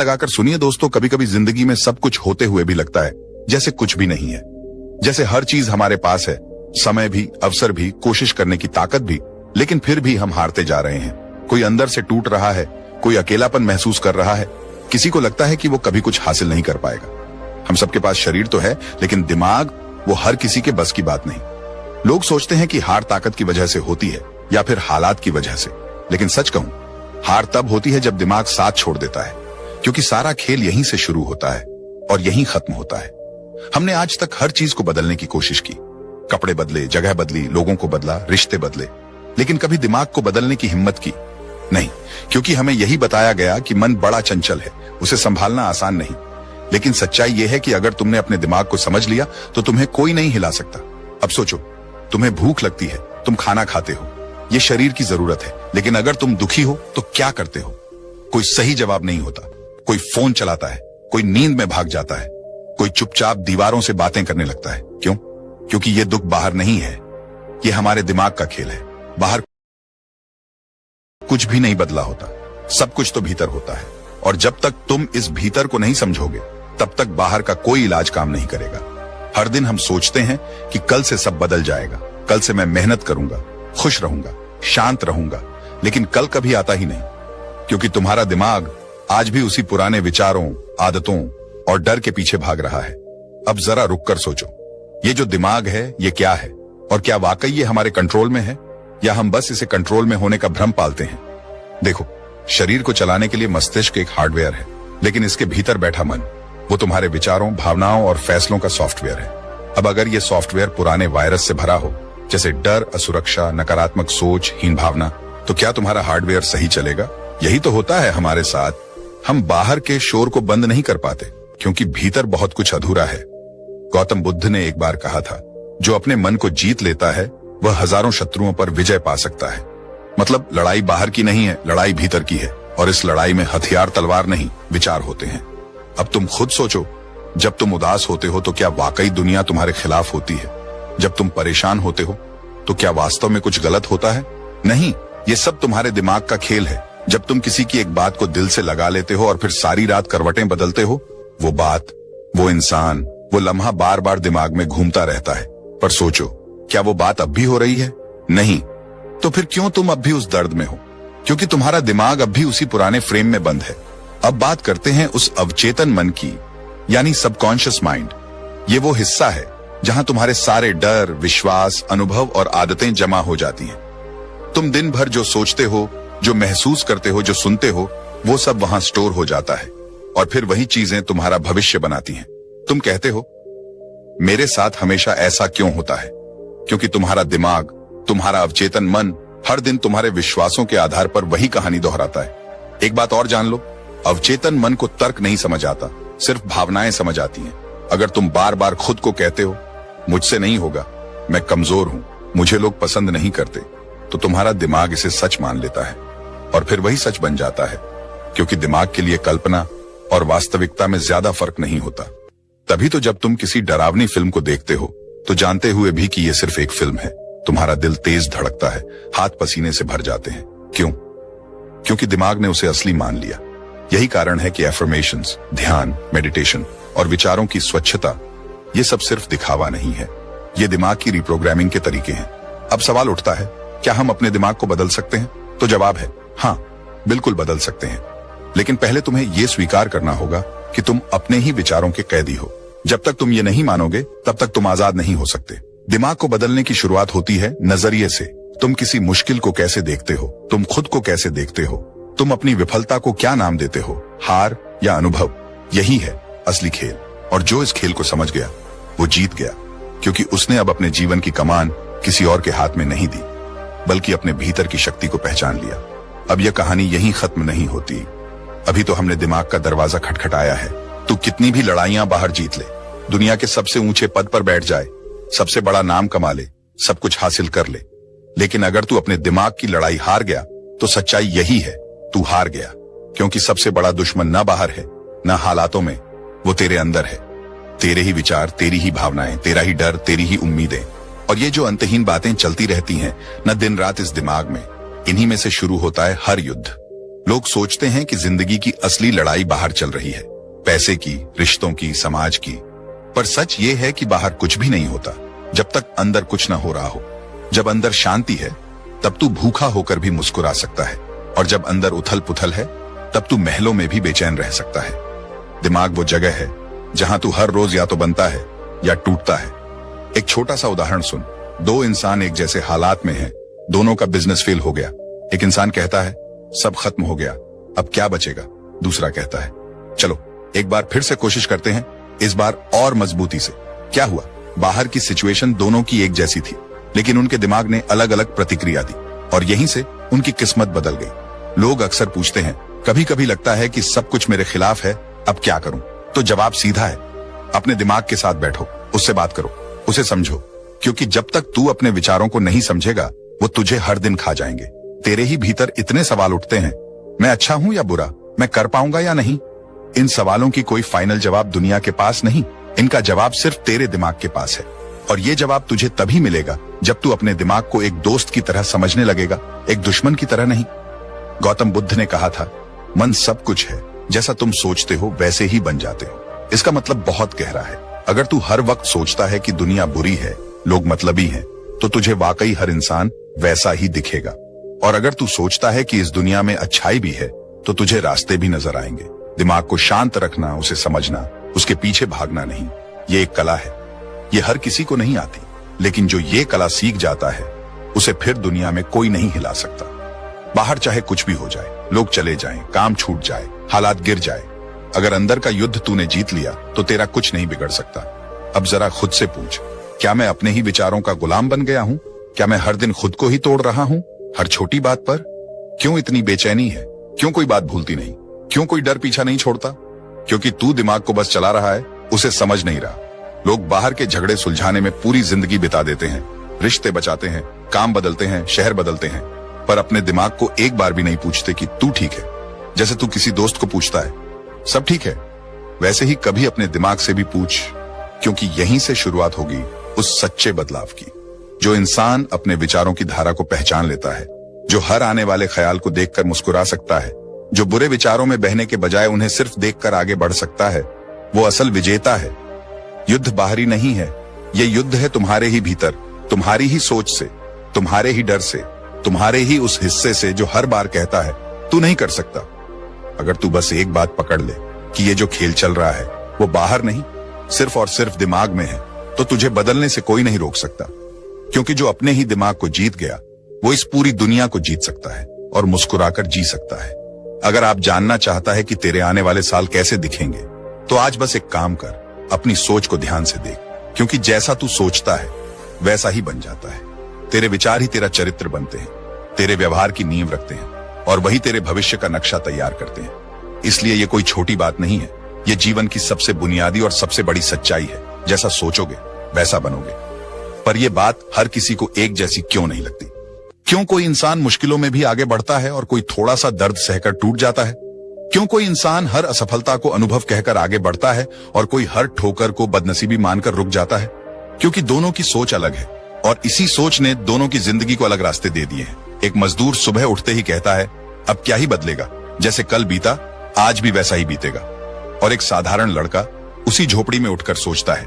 लगाकर सुनिए दोस्तों, कभी कभी जिंदगी में सब कुछ होते हुए भी लगता है जैसे कुछ भी नहीं है। जैसे हर चीज हमारे पास है, समय भी, अवसर भी, कोशिश करने की ताकत भी, लेकिन फिर भी हम हारते जा रहे हैं। कोई अंदर से टूट रहा है, कोई अकेलापन महसूस कर रहा है, किसी को लगता है कि वो कभी कुछ हासिल नहीं कर पाएगा। हम सबके पास शरीर तो है, लेकिन दिमाग, वो हर किसी के बस की बात नहीं। लोग सोचते हैं कि हार ताकत की वजह से होती है या फिर हालात की वजह से, लेकिन सच कहूं, हार तब होती है जब दिमाग साथ छोड़ देता है, क्योंकि सारा खेल यहीं से शुरू होता है और यहीं खत्म होता है। हमने आज तक हर चीज को बदलने की कोशिश की, कपड़े बदले, जगह बदली, लोगों को बदला, रिश्ते बदले, लेकिन कभी दिमाग को बदलने की हिम्मत की नहीं, क्योंकि हमें यही बताया गया कि मन बड़ा चंचल है, उसे संभालना आसान नहीं। लेकिन सच्चाई यह है कि अगर तुमने अपने दिमाग को समझ लिया तो तुम्हें कोई नहीं हिला सकता। अब सोचो, तुम्हें भूख लगती है, तुम खाना खाते हो, ये शरीर की जरूरत है, लेकिन अगर तुम दुखी हो तो क्या करते हो? कोई सही जवाब नहीं होता, कोई फोन चलाता है, कोई नींद में भाग जाता है, कोई चुपचाप दीवारों से बातें करने लगता है। क्यों? क्योंकि ये दुख बाहर नहीं है, ये हमारे दिमाग का खेल है। बाहर कुछ भी नहीं बदला होता, सब कुछ तो भीतर होता है, और जब तक तुम इस भीतर को नहीं समझोगे तब तक बाहर का कोई इलाज काम नहीं करेगा। हर दिन हम सोचते हैं कि कल से सब बदल जाएगा, कल से मैं मेहनत करूंगा, खुश रहूंगा, शांत रहूंगा, लेकिन कल कभी आता ही नहीं, क्योंकि तुम्हारा दिमाग आज भी उसी पुराने विचारों, आदतों और डर के पीछे भाग रहा है। अब जरा रुककर सोचो, ये जो दिमाग है ये क्या है, और क्या वाकई ये हमारे कंट्रोल में है, या हम बस इसे कंट्रोल में होने का भ्रम पालते हैं? देखो, शरीर को चलाने के लिए मस्तिष्क एक हार्डवेयर है, लेकिन इसके भीतर बैठा मन, वो तुम्हारे विचारों, भावनाओं और फैसलों का सॉफ्टवेयर है। अब अगर ये सॉफ्टवेयर पुराने वायरस से भरा हो, जैसे डर, असुरक्षा, नकारात्मक सोच, हीन भावना, तो क्या तुम्हारा हार्डवेयर सही चलेगा? यही तो होता है हमारे साथ। हम बाहर के शोर को बंद नहीं कर पाते क्योंकि भीतर बहुत कुछ अधूरा है। गौतम बुद्ध ने एक बार कहा था, जो अपने मन को जीत लेता है वह हजारों शत्रुओं पर विजय पा सकता है। मतलब लड़ाई बाहर की नहीं है, लड़ाई भीतर की है, और इस लड़ाई में हथियार, तलवार नहीं, विचार होते हैं। अब तुम खुद सोचो, जब तुम उदास होते हो तो क्या वाकई दुनिया तुम्हारे खिलाफ होती है? जब तुम परेशान होते हो तो क्या वास्तव में कुछ गलत होता है? नहीं, ये सब तुम्हारे दिमाग का खेल है। जब तुम किसी की एक बात को दिल से लगा लेते हो और फिर सारी रात करवटें बदलते हो, वो बात, वो इंसान, वो लम्हा बार बार दिमाग में घूमता रहता है। पर सोचो, क्या वो बात अब भी हो रही है? नहीं। तो फिर क्यों तुम अब भी उस दर्द में हो? क्योंकि तुम्हारा दिमाग अब भी उसी पुराने फ्रेम में बंद है। अब बात करते हैं उस अवचेतन मन की, यानी सबकॉन्शियस माइंड। ये वो हिस्सा है जहां तुम्हारे सारे डर, विश्वास, अनुभव और आदतें जमा हो जाती हैं। तुम दिन भर जो सोचते हो, जो महसूस करते हो, जो सुनते हो, वो सब वहां स्टोर हो जाता है, और फिर वही चीजें तुम्हारा भविष्य बनाती हैं। तुम कहते हो, मेरे साथ हमेशा ऐसा क्यों होता है? क्योंकि तुम्हारा दिमाग, तुम्हारा अवचेतन मन हर दिन तुम्हारे विश्वासों के आधार पर वही कहानी दोहराता है। एक बात और जान लो, अवचेतन मन को तर्क नहीं समझ आता, सिर्फ भावनाएं समझ आती हैं। अगर तुम बार बार खुद को कहते हो, मुझसे नहीं होगा, मैं कमजोर हूं, मुझे लोग पसंद नहीं करते, तो तुम्हारा दिमाग इसे सच मान लेता है, और फिर वही सच बन जाता है, क्योंकि दिमाग के लिए कल्पना और वास्तविकता में ज्यादा फर्क नहीं होता। तभी तो जब तुम किसी डरावनी फिल्म को देखते हो तो जानते हुए भी कि यह सिर्फ एक फिल्म है, तुम्हारा दिल तेज धड़कता है, हाथ पसीने से भर जाते हैं। क्यों? क्योंकि दिमाग ने उसे असली मान लिया। यही कारण है कि एफर्मेशंस, ध्यान, मेडिटेशन और विचारों की स्वच्छता, ये सब सिर्फ दिखावा नहीं है, ये दिमाग की रिप्रोग्रामिंग के तरीके हैं। अब सवाल उठता है, क्या हम अपने दिमाग को बदल सकते हैं? तो जवाब है हाँ, बिल्कुल बदल सकते हैं, लेकिन पहले तुम्हें यह स्वीकार करना होगा कि तुम अपने ही विचारों के कैदी हो। जब तक तुम ये नहीं मानोगे तब तक तुम आजाद नहीं हो सकते। दिमाग को बदलने की शुरुआत होती है नजरिए से। तुम किसी मुश्किल को कैसे देखते हो, तुम खुद को कैसे देखते हो, तुम अपनी विफलता को क्या नाम देते हो, हार या अनुभव? यही है असली खेल, और जो इस खेल को समझ गया वो जीत गया, क्योंकि उसने अब अपने जीवन की कमान किसी और के हाथ में नहीं दी, बल्कि अपने भीतर की शक्ति को पहचान लिया। अब यह कहानी यहीं खत्म नहीं होती, अभी तो हमने दिमाग का दरवाजा खटखटाया है। तू कितनी भी लड़ाइयां बाहर जीत ले, दुनिया के सबसे ऊंचे पद पर बैठ जाए, सबसे बड़ा नाम कमा ले, सब कुछ हासिल कर ले, लेकिन अगर तू अपने दिमाग की लड़ाई हार गया तो सच्चाई यही है, तू हार गया। क्योंकि सबसे बड़ा दुश्मन ना बाहर है, ना हालातों में, वो तेरे अंदर है। तेरे ही विचार, तेरी ही भावनाएं, तेरा ही डर, तेरी ही उम्मीदें, और ये जो अंतहीन बातें चलती रहती हैं न दिन रात इस दिमाग में, इन्हीं में से शुरू होता है हर युद्ध। लोग सोचते हैं कि जिंदगी की असली लड़ाई बाहर चल रही है, पैसे की, रिश्तों की, समाज की। पर सच ये है कि बाहर कुछ भी नहीं होता जब तक अंदर कुछ ना हो रहा हो। जब अंदर शांति है तब तू भूखा होकर भी मुस्कुरा सकता है, और जब अंदर उथल पुथल है तब तू महलों में भी बेचैन रह सकता है। दिमाग वो जगह है जहां तू हर रोज या तो बनता है या टूटता है। एक छोटा सा उदाहरण सुन। दो इंसान एक जैसे हालात में हैं, दोनों का बिजनेस फेल हो गया। एक इंसान कहता है सब खत्म हो गया, अब क्या बचेगा। दूसरा कहता है चलो एक बार फिर से कोशिश करते हैं, इस बार और मजबूती से। क्या हुआ? बाहर की सिचुएशन दोनों की एक जैसी थी, लेकिन उनके दिमाग ने अलग अलग प्रतिक्रिया दी, और यहीं से उनकी किस्मत बदल गई। लोग अक्सर पूछते हैं, कभी कभी लगता है कि सब कुछ मेरे खिलाफ है, अब क्या करूं? तो जवाब सीधा है, अपने दिमाग के साथ बैठो, उससे बात करो, उसे समझो, क्योंकि जब तक तू अपने विचारों को नहीं समझेगा वो तुझे हर दिन खा जाएंगे। तेरे ही भीतर इतने सवाल उठते हैं, मैं अच्छा हूं या बुरा, मैं कर पाऊंगा या नहीं। इन सवालों की कोई फाइनल जवाब दुनिया के पास नहीं, इनका जवाब सिर्फ तेरे दिमाग के पास है। और ये जवाब तुझे तभी मिलेगा जब तू अपने दिमाग को एक दोस्त की तरह समझने लगेगा, एक दुश्मन की तरह नहीं। गौतम बुद्ध ने कहा था, मन सब कुछ है, जैसा तुम सोचते हो वैसे ही बन जाते हो। इसका मतलब बहुत गहरा है। अगर तू हर वक्त सोचता है कि दुनिया बुरी है, लोग मतलबी हैं, तो तुझे वाकई हर इंसान वैसा ही दिखेगा। और अगर तू सोचता है कि इस दुनिया में अच्छाई भी है, तो तुझे रास्ते भी नजर आएंगे। दिमाग को शांत रखना, उसे समझना, उसके पीछे भागना नहीं, ये एक कला है। ये हर किसी को नहीं आती, लेकिन जो ये कला सीख जाता है उसे फिर दुनिया में कोई नहीं हिला सकता। बाहर चाहे कुछ भी हो जाए, लोग चले जाएं, काम छूट जाए, हालात गिर जाए, अगर अंदर का युद्ध तूने जीत लिया तो तेरा कुछ नहीं बिगड़ सकता। अब जरा खुद से पूछ, क्या मैं अपने ही विचारों का गुलाम बन गया हूं? क्या मैं हर दिन खुद को ही तोड़ रहा हूं, हर छोटी बात पर? क्यों इतनी बेचैनी है? क्यों कोई बात भूलती नहीं? क्यों कोई डर पीछा नहीं छोड़ता? क्योंकि तू दिमाग को बस चला रहा है, उसे समझ नहीं रहा। लोग बाहर के झगड़े सुलझाने में पूरी जिंदगी बिता देते हैं, रिश्ते बचाते हैं, काम बदलते हैं, शहर बदलते हैं, पर अपने दिमाग को एक बार भी नहीं पूछते कि तू ठीक है। जैसे तू किसी दोस्त को पूछता है सब ठीक है, वैसे ही कभी अपने दिमाग से भी पूछ, क्योंकि यहीं से शुरुआत होगी उस सच्चे बदलाव की। जो इंसान अपने विचारों की धारा को पहचान लेता है, जो हर आने वाले ख्याल को देखकर मुस्कुरा सकता है, जो बुरे विचारों में बहने के बजाय उन्हें सिर्फ देखकर आगे बढ़ सकता है, वो असल विजेता है। युद्ध बाहरी नहीं है, ये युद्ध है तुम्हारे ही भीतर, तुम्हारी ही सोच से, तुम्हारे ही डर से, तुम्हारे ही उस हिस्से से जो हर बार कहता है तू नहीं कर सकता। अगर तू बस एक बात पकड़ ले कि ये जो खेल चल रहा है वो बाहर नहीं, सिर्फ और सिर्फ दिमाग में है, तो तुझे बदलने से कोई नहीं रोक सकता। क्योंकि जो अपने ही दिमाग को जीत गया वो इस पूरी दुनिया को जीत सकता है और मुस्कुराकर जी सकता है। अगर आप जानना चाहता है कि तेरे आने वाले साल कैसे दिखेंगे, तो आज बस एक काम कर, अपनी सोच को ध्यान से देख, क्योंकि जैसा तू सोचता है वैसा ही बन जाता है। तेरे विचार ही तेरा चरित्र बनते हैं, तेरे व्यवहार की नींव रखते हैं, और वही तेरे भविष्य का नक्शा तैयार करते हैं। इसलिए ये कोई छोटी बात नहीं है, ये जीवन की सबसे बुनियादी और सबसे बड़ी सच्चाई है। जैसा सोचोगे वैसा बनोगे। पर यह बात हर किसी को एक जैसी क्यों नहीं लगती? क्यों कोई इंसान मुश्किलों में भी आगे बढ़ता है और कोई थोड़ा सा दर्द सहकर टूट जाता है? क्यों कोई इंसान हर असफलता को अनुभव कहकर आगे बढ़ता है और कोई हर ठोकर को बदनसीबी मानकर रुक जाता है? क्योंकि दोनों की सोच अलग है, और इसी सोच ने दोनों की जिंदगी को अलग रास्ते दे दिए हैं। एक मजदूर सुबह उठते ही कहता है अब क्या ही बदलेगा, जैसे कल बीता आज भी वैसा ही बीतेगा। और एक साधारण लड़का उसी झोपड़ी में उठकर सोचता है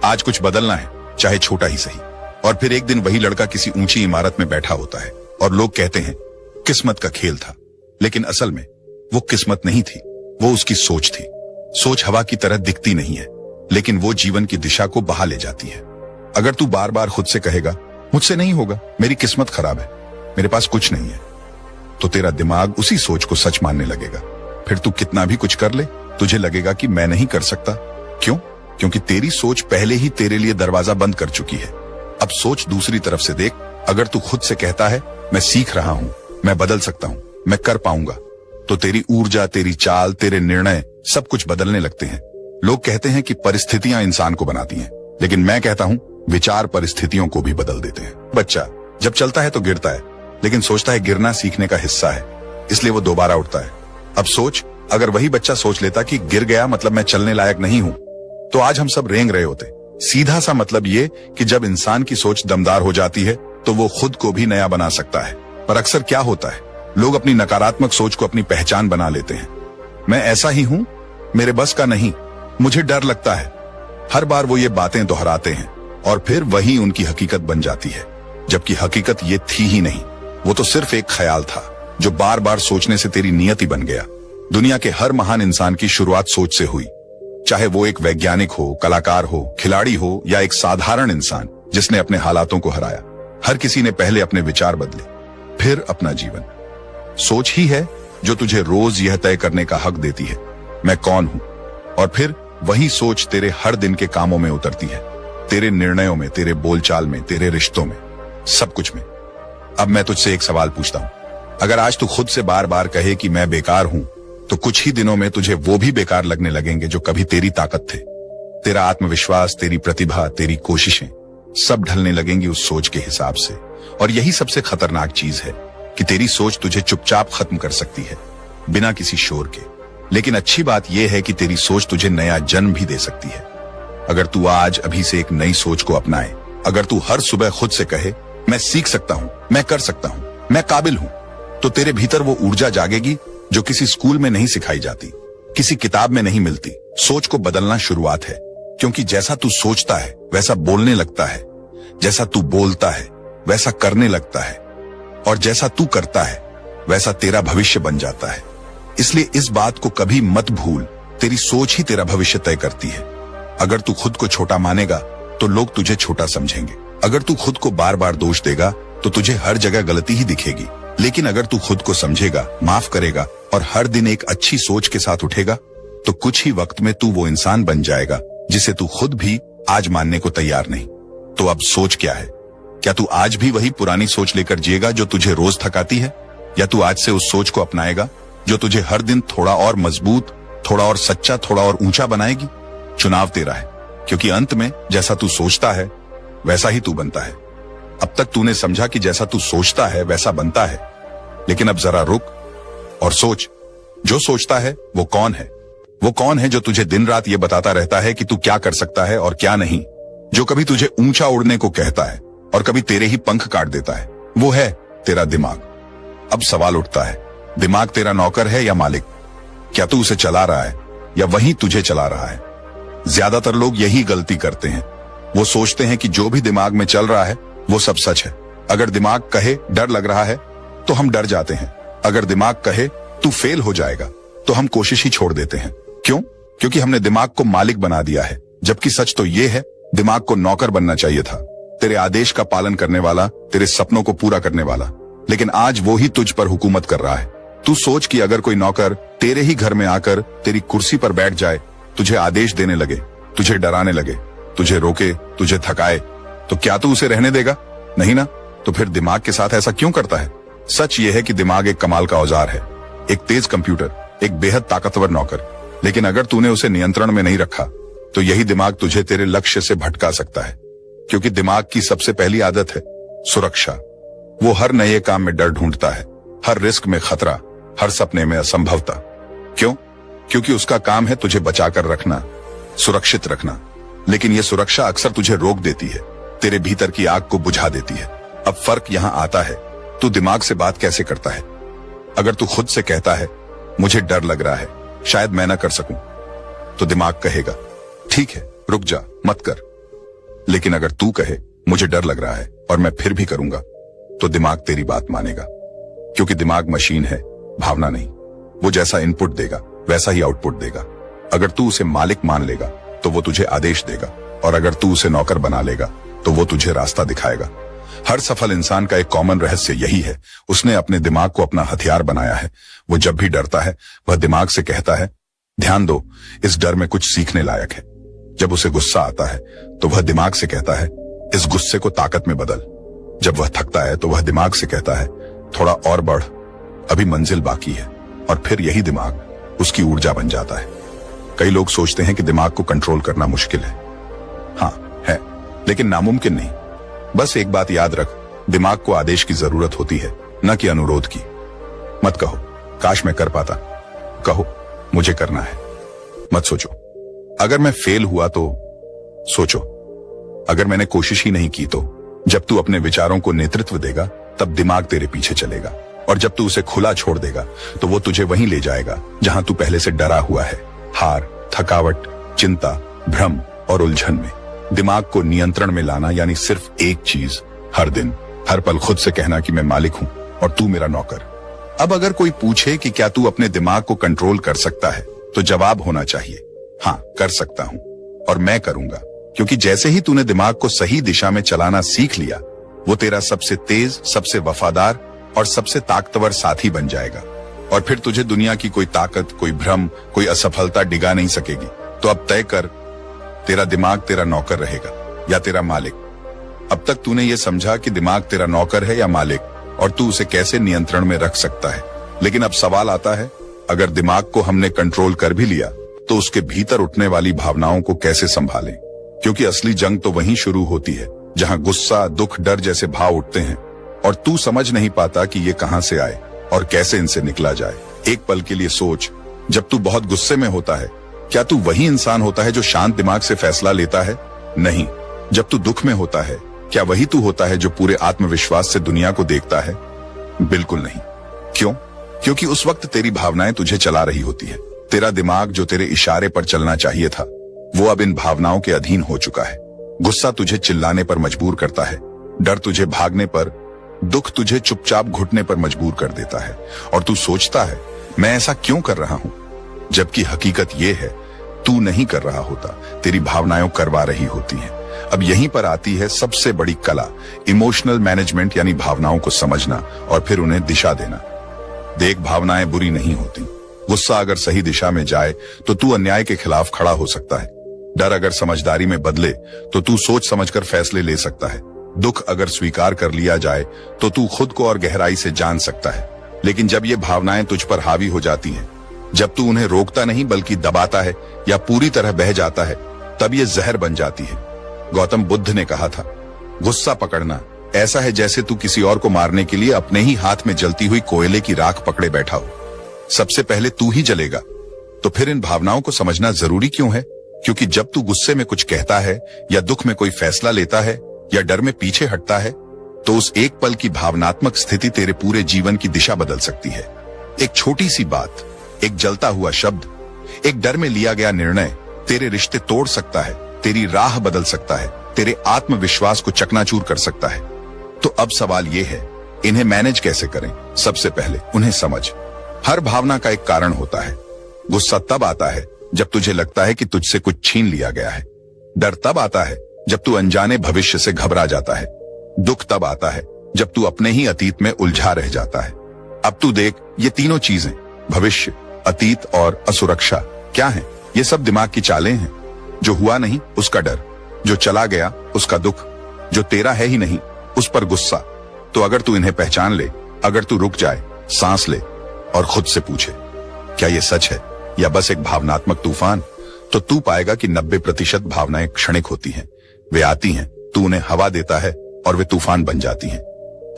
आज कुछ बदलना है, चाहे छोटा ही सही। और फिर एक दिन वही लड़का किसी ऊंची इमारत में बैठा होता है और लोग कहते हैं किस्मत का खेल था। लेकिन असल में वो किस्मत नहीं थी, वो उसकी सोच थी। सोच हवा की तरह दिखती नहीं है, लेकिन वो जीवन की दिशा को बहा ले जाती है। अगर तू बार बार खुद से कहेगा मुझसे नहीं होगा, मेरी किस्मत खराब है, मेरे पास कुछ नहीं है, तो तेरा दिमाग उसी सोच को सच मानने लगेगा। फिर तू कितना भी कुछ कर ले, तुझे लगेगा कि मैं नहीं कर सकता। क्यों? क्योंकि तेरी सोच पहले ही तेरे लिए दरवाजा बंद कर चुकी है। अब सोच दूसरी तरफ से देख। अगर तू खुद से कहता है मैं सीख रहा हूं, मैं बदल सकता हूं, मैं कर पाऊंगा, तो तेरी ऊर्जा, तेरी चाल, तेरे निर्णय सब कुछ बदलने लगते हैं। लोग कहते हैं कि परिस्थितियां इंसान को बनाती हैं, लेकिन मैं कहता हूं विचार परिस्थितियों को भी बदल देते हैं। बच्चा जब चलता है तो गिरता है, लेकिन सोचता है गिरना सीखने का हिस्सा है, इसलिए वो दोबारा उठता है। अब सोच, अगर वही बच्चा सोच लेता कि गिर गया मतलब मैं चलने लायक नहीं हूं, तो आज हम सब रेंग रहे होते। सीधा सा मतलब ये कि जब इंसान की सोच दमदार हो जाती है तो वो खुद को भी नया बना सकता है। पर अक्सर क्या होता है, लोग अपनी नकारात्मक सोच को अपनी पहचान बना लेते हैं। मैं ऐसा ही हूं, मेरे बस का नहीं, मुझे डर लगता है। हर बार वो ये बातें दोहराते हैं और फिर वही उनकी हकीकत बन जाती है, जबकि हकीकत ये थी ही नहीं। वो तो सिर्फ एक ख्याल था जो बार बार सोचने से तेरी नियति बन गया। दुनिया के हर महान इंसान की शुरुआत सोच से हुई, चाहे वो एक वैज्ञानिक हो, कलाकार हो, खिलाड़ी हो या एक साधारण इंसान जिसने अपने हालातों को हराया। हर किसी ने पहले अपने विचार बदले, फिर अपना जीवन। सोच ही है जो तुझे रोज यह तय करने का हक देती है, मैं कौन हूं, और फिर वही सोच तेरे हर दिन के कामों में उतरती है, तेरे निर्णयों में, तेरे बोलचाल में, तेरे रिश्तों में, सब कुछ में। अब मैं तुझसे एक सवाल पूछता हूं, अगर आज तू खुद से बार बार कहे कि मैं बेकार हूं, तो कुछ ही दिनों में तुझे वो भी बेकार लगने लगेंगे जो कभी तेरी ताकत थे। तेरा आत्मविश्वास, तेरी प्रतिभा, तेरी कोशिशें सब ढलने लगेंगी उस सोच के हिसाब से। और यही सबसे खतरनाक चीज है कि तेरी सोच तुझे चुपचाप खत्म कर सकती है, बिना किसी शोर के। लेकिन अच्छी बात यह है कि तेरी सोच तुझे नया जन्म भी दे सकती है। अगर तू आज अभी से एक नई सोच को अपनाए, अगर तू हर सुबह खुद से कहे मैं सीख सकता हूं, मैं कर सकता हूं, मैं काबिल हूं, तो तेरे भीतर वो ऊर्जा जागेगी जो किसी स्कूल में नहीं सिखाई जाती, किसी किताब में नहीं मिलती। सोच को बदलना शुरुआत है, क्योंकि जैसा तू सोचता है वैसा बोलने लगता है, जैसा तू बोलता है वैसा करने लगता है, और जैसा तू करता है वैसा तेरा भविष्य बन जाता है। इसलिए इस बात को कभी मत भूल, तेरी सोच ही तेरा भविष्य तय करती है। अगर तू खुद को छोटा मानेगा तो लोग तुझे छोटा समझेंगे। अगर तू खुद को बार बार दोष देगा तो तुझे हर जगह गलती ही दिखेगी। लेकिन अगर तू खुद को समझेगा, माफ करेगा और हर दिन एक अच्छी सोच के साथ उठेगा, तो कुछ ही वक्त में तू वो इंसान बन जाएगा जिसे तू खुद भी आज मानने को तैयार नहीं। तो अब सोच क्या है? क्या तू आज भी वही पुरानी सोच लेकर जिएगा जो तुझे रोज थकाती है, या तू आज से उस सोच को अपनाएगा जो तुझे हर दिन थोड़ा और मजबूत, थोड़ा और सच्चा, थोड़ा और ऊंचा बनाएगी? चुनाव तेरा है, क्योंकि अंत में जैसा तू सोचता है वैसा ही तू बनता है। अब तक तूने समझा कि जैसा तू सोचता है वैसा बनता है, लेकिन अब जरा रुक और सोच, जो सोचता है वो कौन है? वो कौन है जो तुझे दिन रात ये बताता रहता है कि तू क्या कर सकता है और क्या नहीं, जो कभी तुझे ऊंचा उड़ने को कहता है और कभी तेरे ही पंख काट देता है? वो है तेरा दिमाग। अब सवाल उठता है, दिमाग तेरा नौकर है या मालिक? क्या तू उसे चला रहा है या वही तुझे चला रहा है? ज्यादातर लोग यही गलती करते हैं। वो सोचते हैं कि जो भी दिमाग में चल रहा है वो सब सच है। अगर दिमाग कहे डर लग रहा है तो हम डर जाते हैं। अगर दिमाग कहे तू फेल हो जाएगा तो हम कोशिश ही छोड़ देते हैं। क्यों? क्योंकि हमने दिमाग को मालिक बना दिया है, जबकि सच तो ये है दिमाग को नौकर बनना चाहिए था, तेरे आदेश का पालन करने वाला, तेरे सपनों को पूरा करने वाला। लेकिन आज वो ही तुझ पर हुकूमत कर रहा है। तू सोच कि अगर कोई नौकर तेरे ही घर में आकर तेरी कुर्सी पर बैठ जाए, तुझे आदेश देने लगे, तुझे डराने लगे, तुझे रोके, तुझे थकाए, तो क्या तू उसे रहने देगा? नहीं ना। तो फिर दिमाग के साथ ऐसा क्यों करता है? सच ये है कि दिमाग एक कमाल का औजार है, एक तेज कंप्यूटर, एक बेहद ताकतवर नौकर। लेकिन अगर तूने उसे नियंत्रण में नहीं रखा तो यही दिमाग तुझे तेरे लक्ष्य से भटका सकता है। क्योंकि दिमाग की सबसे पहली आदत है सुरक्षा। वो हर नए काम में डर ढूंढता है, हर रिस्क में खतरा, हर सपने में असंभवता। क्यों? क्योंकि उसका काम है तुझे बचाकर रखना, सुरक्षित रखना। लेकिन यह सुरक्षा अक्सर तुझे रोक देती है, तेरे भीतर की आग को बुझा देती है। अब फर्क यहां आता है, तू दिमाग से बात कैसे करता है। अगर तू खुद से कहता है मुझे डर लग रहा है, शायद मैं ना कर सकूं, तो दिमाग कहेगा ठीक है, रुक जा, मत कर। लेकिन अगर तू कहे मुझे डर लग रहा है और मैं फिर भी करूंगा, तो दिमाग तेरी बात मानेगा। क्योंकि दिमाग मशीन है, भावना नहीं। वो जैसा इनपुट देगा वैसा ही आउटपुट देगा। अगर तू उसे मालिक मान लेगा तो वो तुझे आदेश देगा, और अगर तू उसे नौकर बना लेगा तो वो तुझे रास्ता दिखाएगा। हर सफल इंसान का एक कॉमन रहस्य यही है, उसने अपने दिमाग को अपना हथियार बनाया है। वो जब भी डरता है वह दिमाग से कहता है ध्यान दो, इस डर में कुछ सीखने लायक है। जब उसे गुस्सा आता है तो वह दिमाग से कहता है इस गुस्से को ताकत में बदल। जब वह थकता है तो वह दिमाग से कहता है थोड़ा और बढ़, अभी मंजिल बाकी है। और फिर यही दिमाग उसकी ऊर्जा बन जाता है। कई लोग सोचते हैं कि दिमाग को कंट्रोल करना मुश्किल है। हाँ है, लेकिन नामुमकिन नहीं। बस एक बात याद रख, दिमाग को आदेश की जरूरत होती है, न कि अनुरोध की। मत कहो काश मैं कर पाता, कहो मुझे करना है। मत सोचो अगर मैं फेल हुआ तो, सोचो अगर मैंने कोशिश ही नहीं की तो। जब तू अपने विचारों को नेतृत्व देगा तब दिमाग तेरे पीछे चलेगा, और जब तू उसे खुला छोड़ देगा तो वो तुझे वहीं ले जाएगा जहां तू पहले से डरा हुआ है, हार, थकावट, चिंता, भ्रम और उलझन में। दिमाग को नियंत्रण में लाना यानी सिर्फ एक चीज, हर दिन हर पल खुद से कहना कि मैं मालिक हूं और तू मेरा नौकर। अब अगर कोई पूछे कि क्या तू अपने दिमाग को कंट्रोल कर सकता है, तो जवाब होना चाहिए, हाँ कर सकता हूं और मैं करूंगा। क्योंकि जैसे ही तूने दिमाग को सही दिशा में चलाना सीख लिया, वो तेरा सबसे तेज, सबसे वफादार और सबसे ताकतवर साथी बन जाएगा। और फिर तुझे दुनिया की कोई ताकत, कोई भ्रम, कोई असफलता डिगा नहीं सकेगी। तो अब तय कर, तेरा दिमाग तेरा नौकर रहेगा या तेरा मालिक। अब तक तूने ये समझा कि दिमाग तेरा नौकर है या मालिक, और तू उसे कैसे नियंत्रण में रख सकता है। लेकिन अब सवाल आता है, अगर दिमाग को हमने कंट्रोल कर भी लिया, तो उसके भीतर उठने वाली भावनाओं को कैसे संभालें? क्योंकि असली जंग तो वहीं शुरू होती है जहां गुस्सा, दुख, डर जैसे भाव उठते हैं और तू समझ नहीं पाता कि ये कहां से आए और कैसे इनसे निकला जाए। एक पल के लिए सोच, जब तू बहुत गुस्से में होता है, क्या तू वही इंसान होता है जो शांत दिमाग से फैसला लेता है? नहीं। जब तू दुख में होता है, क्या वही तू होता है जो पूरे आत्मविश्वास से दुनिया को देखता है? बिल्कुल नहीं। क्यों? क्योंकि उस वक्त तेरी भावनाएं तुझे चला रही होती है। तेरा दिमाग जो तेरे इशारे पर चलना चाहिए था, वो अब इन भावनाओं के अधीन हो चुका है। गुस्सा तुझे चिल्लाने पर मजबूर करता है, डर तुझे भागने पर, दुख तुझे चुपचाप घुटने पर मजबूर कर देता है। और तू सोचता है, मैं ऐसा क्यों कर रहा हूं? जबकि हकीकत यह है, तू नहीं कर रहा होता, तेरी भावनाएं करवा रही होती हैं। अब यहीं पर आती है सबसे बड़ी कला, इमोशनल मैनेजमेंट, यानी भावनाओं को समझना और फिर उन्हें दिशा देना। देख, भावनाएं बुरी नहीं होती। गुस्सा अगर सही दिशा में जाए तो तू अन्याय के खिलाफ खड़ा हो सकता है। डर अगर समझदारी में बदले तो तू सोच समझकर फैसले ले सकता है। दुख अगर स्वीकार कर लिया जाए तो तू खुद को और गहराई से जान सकता है। लेकिन जब ये भावनाएं तुझ पर हावी हो जाती हैं, जब तू उन्हें रोकता नहीं बल्कि दबाता है या पूरी तरह बह जाता है, तब ये जहर बन जाती है। गौतम बुद्ध ने कहा था, गुस्सा पकड़ना ऐसा है जैसे तू किसी और को मारने के लिए अपने ही हाथ में जलती हुई कोयले की राख पकड़े बैठा हो। सबसे पहले तू ही जलेगा। तो फिर इन भावनाओं को समझना जरूरी क्यों है? क्योंकि जब तू गुस्से में कुछ कहता है या दुख में कोई फैसला लेता है या डर में पीछे हटता है, तो उस एक पल की भावनात्मक स्थिति तेरे पूरे जीवन की दिशा बदल सकती है। एक छोटी सी बात, एक जलता हुआ शब्द, एक डर में लिया गया निर्णय तेरे रिश्ते तोड़ सकता है, तेरी राह बदल सकता है, तेरे आत्मविश्वास को चकनाचूर कर सकता है। तो अब सवाल यह है, इन्हें मैनेज कैसे करें? सबसे पहले उन्हें समझ। हर भावना का एक कारण होता है। गुस्सा तब आता है जब तुझे लगता है कि तुझसे कुछ छीन लिया गया है। डर तब आता है जब तू अनजाने भविष्य से घबरा जाता है। दुख तब आता है जब तू अपने ही अतीत में उलझा रह जाता है। अब तू देख, ये तीनों चीजें, भविष्य, अतीत और असुरक्षा, क्या है? ये सब दिमाग की चालें हैं। जो हुआ नहीं उसका डर, जो चला गया उसका दुख, जो तेरा है ही नहीं उस पर गुस्सा। तो अगर तू इन्हें पहचान ले, अगर तू रुक जाए, सांस ले और खुद से पूछे, क्या ये सच है या बस एक भावनात्मक तूफान? तो तू पाएगा कि 90% भावनाएं क्षणिक होती हैं। वे आती हैं, तू उन्हें हवा देता है और वे तूफान बन जाती हैं।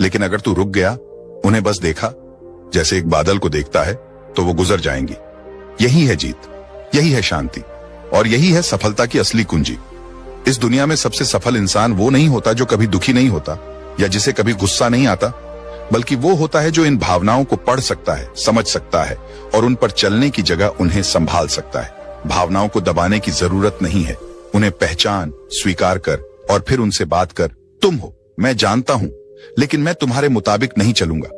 लेकिन अगर तू रुक गया, उन्हें बस देखा, जैसे एक बादल को देखता है, तो वो गुजर जाएंगी। यही है जीत, यही है शांति और यही है सफलता की असली कुंजी। इस दुनिया में सबसे सफल इंसान वो नहीं होता जो कभी दुखी नहीं होता या जिसे कभी गुस्सा नहीं आता, बल्कि वो होता है जो इन भावनाओं को पढ़ सकता है, समझ सकता है और उन पर चलने की जगह उन्हें संभाल सकता है। भावनाओं को दबाने की जरूरत नहीं है, उन्हें पहचान, स्वीकार कर और फिर उनसे बात कर। तुम हो, मैं जानता हूं, लेकिन मैं तुम्हारे मुताबिक नहीं चलूंगा।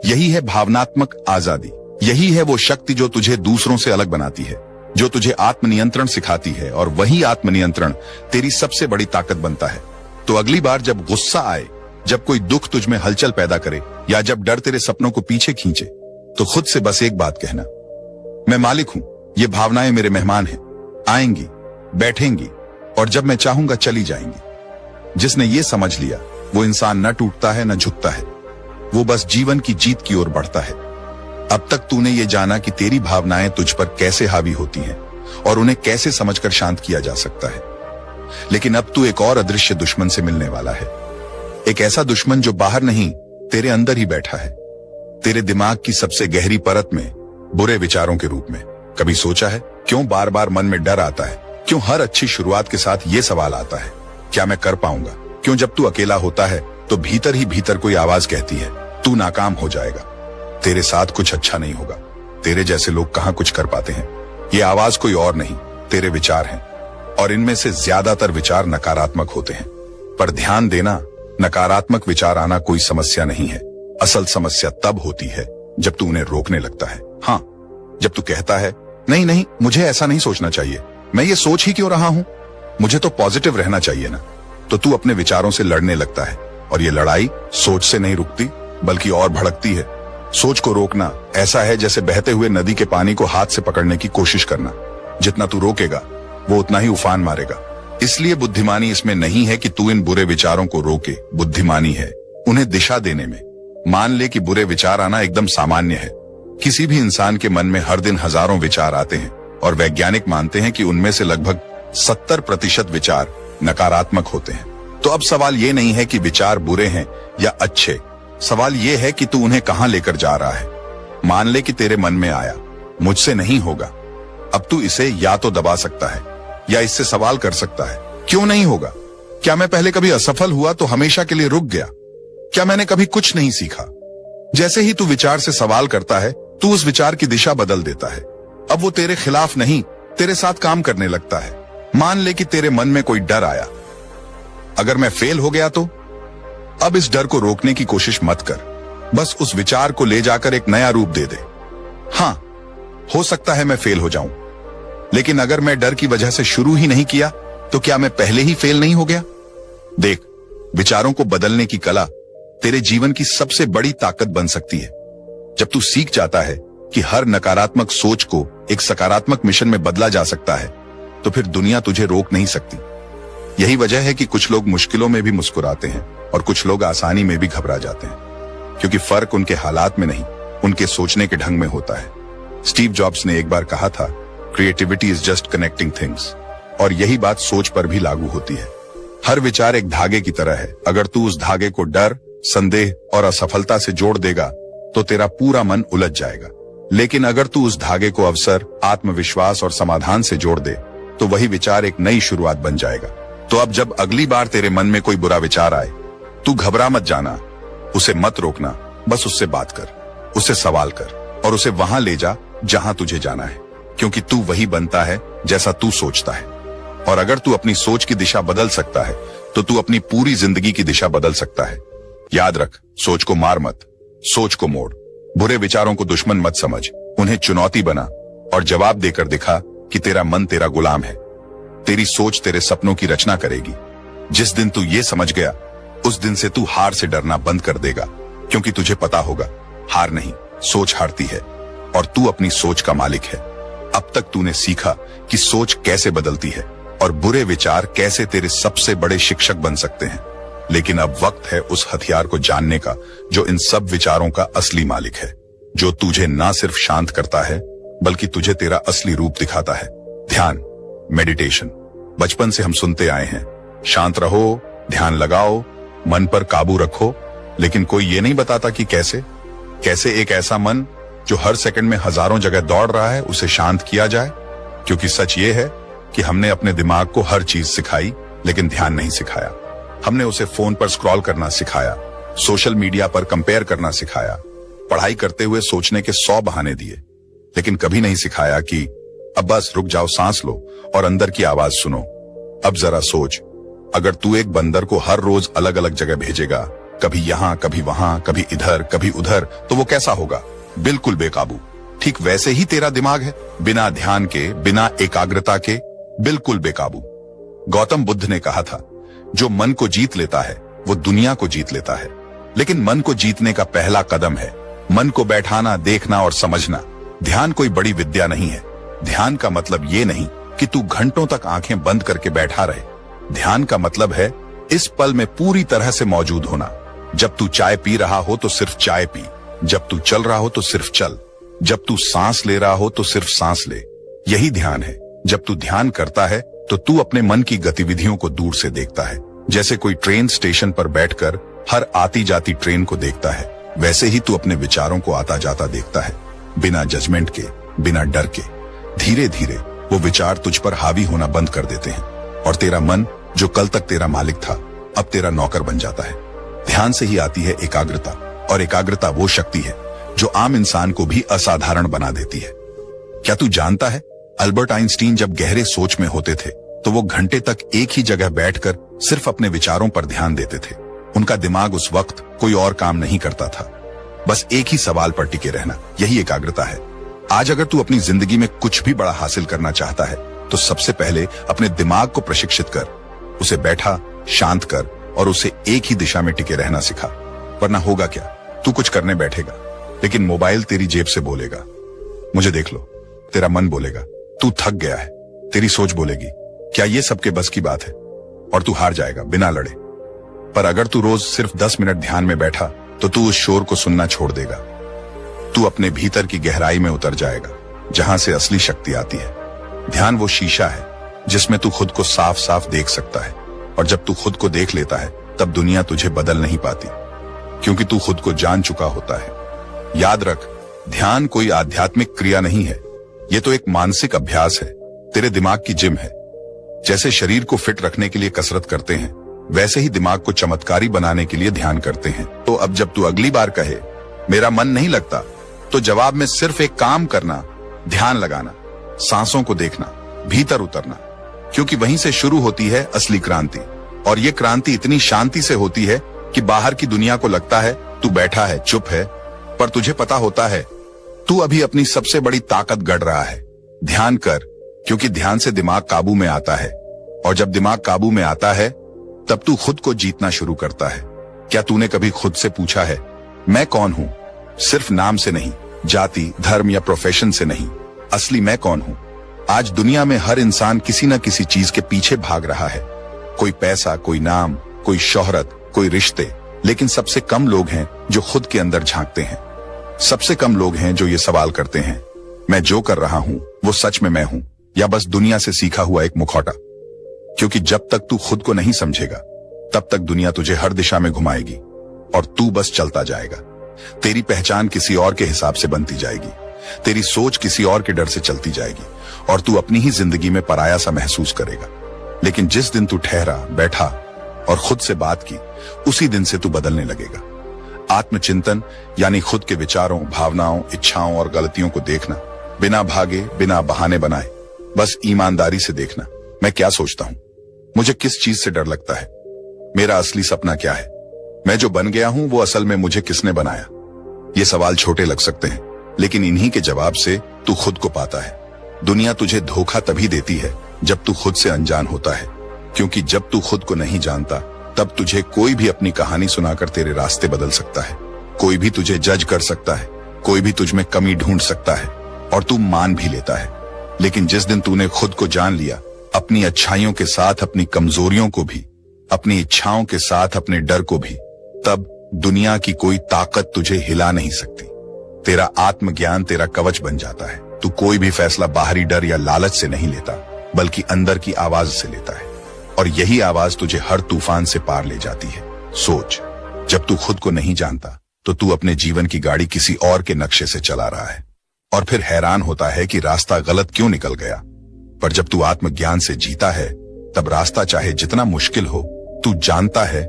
यही है भावनात्मक आजादी। यही है वो शक्ति जो तुझे दूसरों से अलग बनाती है, जो तुझे आत्मनियंत्रण सिखाती है और वही आत्मनियंत्रण तेरी सबसे बड़ी ताकत बनता है। तो अगली बार जब गुस्सा आए, जब कोई दुख तुझ में हलचल पैदा करे या जब डर तेरे सपनों को पीछे खींचे, तो खुद से बस एक बात कहना, मैं मालिक हूं, ये भावनाएं मेरे मेहमान हैं, आएंगी, बैठेंगी और जब मैं चाहूंगा चली जाएंगी। जिसने ये समझ लिया, वो इंसान न टूटता है न झुकता है, वो बस जीवन की जीत की ओर बढ़ता है। अब तक तूने ये जाना कि तेरी भावनाएं तुझ पर कैसे हावी होती हैं और उन्हें कैसे समझकर शांत किया जा सकता है। लेकिन अब तू एक और अदृश्य दुश्मन से मिलने वाला है। एक ऐसा दुश्मन जो बाहर नहीं, तेरे अंदर ही बैठा है, तेरे दिमाग की सबसे गहरी परत में, बुरे विचारों के रूप में। कभी सोचा है क्यों बार बार मन में डर आता है? क्यों हर अच्छी शुरुआत के साथ ये सवाल आता है, क्या मैं कर पाऊंगा? क्यों जब तू अकेला होता है तो भीतर ही भीतर कोई आवाज कहती है, तू नाकाम हो जाएगा? तेरे साथ कुछ अच्छा नहीं होगा, तेरे जैसे लोग कहां कुछ कर पाते हैं। ये आवाज कोई और नहीं, तेरे विचार हैं, और इनमें से ज्यादातर विचार नकारात्मक होते हैं। पर ध्यान देना, नकारात्मक विचार आना कोई समस्या नहीं है। असल समस्या तब होती है जब तू उन्हें रोकने लगता है। हाँ, जब तू कहता है नहीं नहीं, मुझे ऐसा नहीं सोचना चाहिए, मैं ये सोच ही क्यों रहा हूं, मुझे तो पॉजिटिव रहना चाहिए ना, तो तू अपने विचारों से लड़ने लगता है। और ये लड़ाई सोच से नहीं रुकती, बल्कि और भड़कती है। सोच को रोकना ऐसा है जैसे बहते हुए नदी के पानी को हाथ से पकड़ने की कोशिश करना। जितना तू रोकेगा वो उतना ही उफान मारेगा। इसलिए बुद्धिमानी इसमें नहीं है कि तू इन बुरे विचारों को रोके, बुद्धिमानी है उन्हें दिशा देने में। मान ले कि बुरे विचार आना एकदम सामान्य है। किसी भी इंसान के मन में हर दिन हजारों विचार आते हैं, और वैज्ञानिक मानते हैं कि उनमें से लगभग 70% विचार नकारात्मक होते हैं। तो अब सवाल ये नहीं है कि विचार बुरे हैं या अच्छे, सवाल ये है कि तू उन्हें कहां लेकर जा रहा है। मान ले कि तेरे मन में आया, मुझसे नहीं होगा, अब तू इसे या तो दबा सकता है या इससे सवाल कर सकता है, क्यों नहीं होगा? क्या मैं पहले कभी असफल हुआ तो हमेशा के लिए रुक गया? क्या मैंने कभी कुछ नहीं सीखा? जैसे ही तू विचार से सवाल करता है, तू उस विचार की दिशा बदल देता है। अब वो तेरे खिलाफ नहीं, तेरे साथ काम करने लगता है। मान ले कि तेरे मन में कोई डर आया, अगर मैं फेल हो गया तो? अब इस डर को रोकने की कोशिश मत कर, बस उस विचार को ले जाकर एक नया रूप दे दे। हाँ, हो सकता है मैं फेल हो जाऊं, लेकिन अगर मैं डर की वजह से शुरू ही नहीं किया तो क्या मैं पहले ही फेल नहीं हो गया? देख, विचारों को बदलने की कला तेरे जीवन की सबसे बड़ी ताकत बन सकती है। जब तू सीख जाता है कि हर नकारात्मक सोच को एक सकारात्मक मिशन में बदला जा सकता है, तो फिर दुनिया तुझे रोक नहीं सकती। यही वजह है कि कुछ लोग मुश्किलों में भी मुस्कुराते हैं और कुछ लोग आसानी में भी घबरा जाते हैं, क्योंकि फर्क उनके हालात में नहीं, उनके सोचने के ढंग में होता है। स्टीव जॉब्स ने एक बार कहा था, creativity is just connecting things, और यही बात सोच पर भी लागू होती है। हर विचार एक धागे की तरह है। अगर तू उस धागे को डर, संदेह और असफलता से जोड़ देगा तो तेरा पूरा मन उलझ जाएगा। लेकिन अगर तू उस धागे को अवसर, आत्मविश्वास और समाधान से जोड़ दे तो वही विचार एक नई शुरुआत बन जाएगा। तो अब जब अगली बार तेरे मन में कोई बुरा विचार आए, तू घबरा मत जाना, उसे मत रोकना, बस उससे बात कर, उससे सवाल कर और उसे वहां ले जा जहां तुझे जाना है, क्योंकि तू वही बनता है जैसा तू सोचता है। और अगर तू अपनी सोच की दिशा बदल सकता है तो तू अपनी पूरी जिंदगी की दिशा बदल सकता है। याद रख, सोच को मार मत, सोच को मोड़। बुरे विचारों को दुश्मन मत समझ, उन्हें चुनौती बना और जवाब देकर दिखा कि तेरा मन तेरा गुलाम है। तेरी सोच तेरे सपनों की रचना करेगी। जिस दिन तू ये समझ गया, उस दिन से तू हार से डरना बंद कर देगा, क्योंकि तुझे पता होगा हार नहीं, सोच हारती है और तू अपनी सोच का मालिक है। अब तक तूने सीखा कि सोच कैसे बदलती है और बुरे विचार कैसे तेरे सबसे बड़े शिक्षक बन सकते हैं। लेकिन अब वक्त है उस हथियार को जानने का जो इन सब विचारों का असली मालिक है, जो तुझे ना सिर्फ शांत करता है बल्कि तुझे तेरा असली रूप दिखाता है। ध्यान, मेडिटेशन। बचपन से हम सुनते आए हैं, शांत रहो, ध्यान लगाओ, मन पर काबू रखो, लेकिन कोई ये नहीं बताता कि कैसे एक ऐसा मन जो हर सेकंड में हजारों जगह दौड़ रहा है, उसे शांत किया जाए। क्योंकि सच ये है कि हमने अपने दिमाग को हर चीज सिखाई, लेकिन ध्यान नहीं सिखाया। हमने उसे फोन पर स्क्रॉल करना सिखाया, सोशल मीडिया पर कंपेयर करना सिखाया, पढ़ाई करते हुए सोचने के 100 बहाने दिए, लेकिन कभी नहीं सिखाया कि अब बस रुक जाओ, सांस लो और अंदर की आवाज सुनो। अब जरा सोच, अगर तू एक बंदर को हर रोज अलग अलग जगह भेजेगा, कभी यहां, कभी वहां, कभी इधर, कभी उधर, तो वो कैसा होगा? बिल्कुल बेकाबू। ठीक वैसे ही तेरा दिमाग है, बिना ध्यान के, बिना एकाग्रता के, बिल्कुल बेकाबू। गौतम बुद्ध ने कहा था, जो मन को जीत लेता है वो दुनिया को जीत लेता है। लेकिन मन को जीतने का पहला कदम है मन को बैठाना, देखना और समझना। ध्यान कोई बड़ी विद्या नहीं है। ध्यान का मतलब ये नहीं कि तू घंटों तक आंखें बंद करके बैठा रहे। ध्यान का मतलब है इस पल में पूरी तरह से मौजूद होना। जब तू चाय पी रहा हो तो सिर्फ चाय पी, जब तू चल रहा हो तो सिर्फ चल, जब तू सांस ले रहा हो तो सिर्फ सांस ले। यही ध्यान है। जब तू ध्यान करता है तो तू अपने मन की गतिविधियों को दूर से देखता है। जैसे कोई ट्रेन स्टेशन पर बैठकर हर आती जाती ट्रेन को देखता है, वैसे ही तू अपने विचारों को आता जाता देखता है, बिना जजमेंट के, बिना डर के। धीरे धीरे वो विचार तुझ पर हावी होना बंद कर देते हैं और तेरा मन, जो कल तक तेरा मालिक था, अब तेरा नौकर बन जाता है। ध्यान से ही आती है एकाग्रता, और एकाग्रता वो शक्ति है जो आम इंसान को भी असाधारण बना देती है। क्या तू जानता है, अल्बर्ट आइंस्टीन जब गहरे सोच में होते थे तो वो घंटे तक एक ही जगह बैठकर सिर्फ अपने विचारों पर ध्यान देते थे। उनका दिमाग उस वक्त कोई और काम नहीं करता था, बस एक ही सवाल पर टिके रहना, यही एकाग्रता है। आज अगर तू अपनी जिंदगी में कुछ भी बड़ा हासिल करना चाहता है तो सबसे पहले अपने दिमाग को प्रशिक्षित कर, उसे बैठा शांत कर और उसे एक ही दिशा में टिके रहना सिखा। वरना होगा क्या, तू कुछ करने बैठेगा लेकिन मोबाइल तेरी जेब से बोलेगा मुझे देख लो, तेरा मन बोलेगा तू थक गया है, तेरी सोच बोलेगी क्या ये सबके बस की बात है, और तू हार जाएगा बिना लड़े। पर अगर तू रोज सिर्फ 10 मिनट ध्यान में बैठा तो तू उस शोर को सुनना छोड़ देगा। तू अपने भीतर की गहराई में उतर जाएगा जहां से असली शक्ति आती है। ध्यान वो शीशा है जिसमें तू खुद को साफ साफ देख सकता है, और जब तू खुद को देख लेता है तब दुनिया तुझे बदल नहीं पाती, क्योंकि तू खुद को जान चुका होता है। याद रख, ध्यान कोई आध्यात्मिक क्रिया नहीं है, ये तो एक मानसिक अभ्यास है, तेरे दिमाग की जिम है। जैसे शरीर को फिट रखने के लिए कसरत करते हैं, वैसे ही दिमाग को चमत्कारी बनाने के लिए ध्यान करते हैं। तो अब जब तू अगली बार कहे मेरा मन नहीं लगता, तो जवाब में सिर्फ एक काम करना, ध्यान लगाना, सांसों को देखना, भीतर उतरना, क्योंकि वहीं से शुरू होती है असली क्रांति। और ये क्रांति इतनी शांति से होती है कि बाहर की दुनिया को लगता है तू बैठा है, चुप है, पर तुझे पता होता है तू अभी अपनी सबसे बड़ी ताकत गढ़ रहा है। ध्यान कर, क्योंकि ध्यान से दिमाग काबू में आता है, और जब दिमाग काबू में आता है तब तू खुद को जीतना शुरू करता है। क्या तूने कभी खुद से पूछा है मैं कौन हूं? सिर्फ नाम से नहीं, जाति, धर्म या प्रोफेशन से नहीं, असली मैं कौन हूं? आज दुनिया में हर इंसान किसी न किसी चीज के पीछे भाग रहा है। कोई पैसा, कोई नाम, कोई शोहरत, कोई रिश्ते, लेकिन सबसे कम लोग हैं जो खुद के अंदर झांकते हैं। सबसे कम लोग हैं जो ये सवाल करते हैं मैं जो कर रहा हूं वो सच में मैं हूं या बस दुनिया से सीखा हुआ एक मुखौटा। क्योंकि जब तक तू खुद को नहीं समझेगा तब तक दुनिया तुझे हर दिशा में घुमाएगी और तू बस चलता जाएगा। तेरी पहचान किसी और के हिसाब से बनती जाएगी, तेरी सोच किसी और के डर से चलती जाएगी, और तू अपनी ही जिंदगी में पराया सा महसूस करेगा। लेकिन जिस दिन तू ठहरा, बैठा और खुद से बात की, उसी दिन से तू बदलने लगेगा। आत्मचिंतन यानी खुद के विचारों, भावनाओं, इच्छाओं और गलतियों को देखना, बिना भागे, बिना बहाने बनाए, बस ईमानदारी से देखना। मैं क्या सोचता हूं, मुझे किस चीज से डर लगता है, मेरा असली सपना क्या है, मैं जो बन गया हूं वो असल में मुझे किसने बनाया। ये सवाल छोटे लग सकते हैं, लेकिन इन्हीं के जवाब से तू खुद को पाता है। दुनिया तुझे धोखा तभी देती है जब तू खुद से अनजान होता है, क्योंकि जब तू खुद को नहीं जानता तब तुझे कोई भी अपनी कहानी सुनाकर तेरे रास्ते बदल सकता है। कोई भी तुझे जज कर सकता है, कोई भी तुझ में कमी ढूंढ सकता है, और तू मान भी लेता है। लेकिन जिस दिन तूने खुद को जान लिया, अपनी अच्छाइयों के साथ अपनी कमजोरियों को भी, अपनी इच्छाओं के साथ अपने डर को भी, तब दुनिया की कोई ताकत तुझे हिला नहीं सकती। तेरा आत्मज्ञान तेरा कवच बन जाता है। तू कोई भी फैसला बाहरी डर या लालच से नहीं लेता, बल्कि अंदर की आवाज से लेता है, और यही आवाज तुझे हर तूफान से पार ले जाती है। सोच, जब तू खुद को नहीं जानता तो तू अपने जीवन की गाड़ी किसी और के नक्शे से चला रहा है, और फिर हैरान होता है कि रास्ता गलत क्यों निकल गया। पर जब तू आत्मज्ञान से जीता है, तब रास्ता चाहे जितना मुश्किल हो, तू जानता है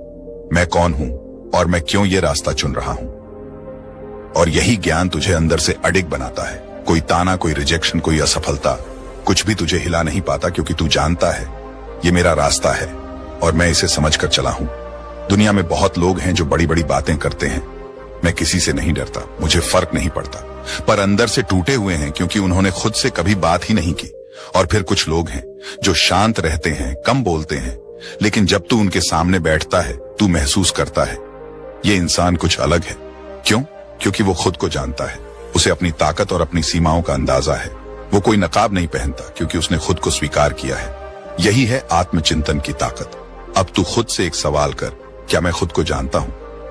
मैं कौन हूं और मैं क्यों ये रास्ता चुन रहा हूं। और यही ज्ञान तुझे अंदर से अडिग बनाता है। कोई ताना, कोई रिजेक्शन, कोई असफलता, कुछ भी तुझे हिला नहीं पाता, क्योंकि तू जानता है ये मेरा रास्ता है और मैं इसे समझकर चला हूं। दुनिया में बहुत लोग हैं जो बड़ी बड़ी बातें करते हैं, मैं किसी से नहीं डरता, मुझे फर्क नहीं पड़ता, पर अंदर से टूटे हुए हैं क्योंकि उन्होंने खुद से कभी बात ही नहीं की। और फिर कुछ लोग हैं जो शांत रहते हैं, कम बोलते हैं, लेकिन जब तू उनके सामने बैठता है तू महसूस करता है ये इंसान कुछ अलग है। क्यों? क्योंकि वो खुद को जानता है, उसे अपनी ताकत और अपनी सीमाओं का अंदाजा है। वो कोई नकाब नहीं पहनता क्योंकि उसने खुद को स्वीकार किया है। यही है आत्मचिंतन की ताकत। अब तू खुद से एक सवाल कर, क्या मैं खुद को जानता हूं?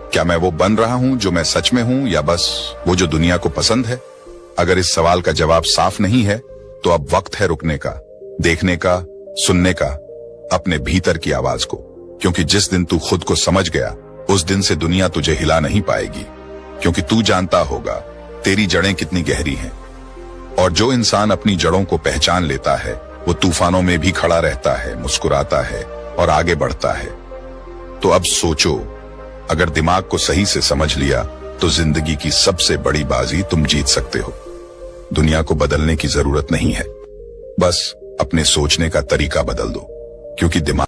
क्या मैं वो बन रहा हूं जो मैं सच में हूं, या बस वो जो दुनिया को पसंद है? अगर इस सवाल का जवाब साफ नहीं है तो अब वक्त है रुकने का, देखने का, सुनने का, अपने भीतर की आवाज को। क्योंकि जिस दिन तू खुद को समझ गया, उस दिन से दुनिया तुझे हिला नहीं पाएगी, क्योंकि तू जानता होगा तेरी जड़ें कितनी गहरी हैं। और जो इंसान अपनी जड़ों को पहचान लेता है वो तूफानों में भी खड़ा रहता है, मुस्कुराता है और आगे बढ़ता है। तो अब सोचो, अगर दिमाग को सही से समझ लिया तो जिंदगी की सबसे बड़ी बाजी तुम जीत सकते हो। दुनिया को बदलने की जरूरत नहीं है, बस अपने सोचने का तरीका बदल दो, क्योंकि दिमाग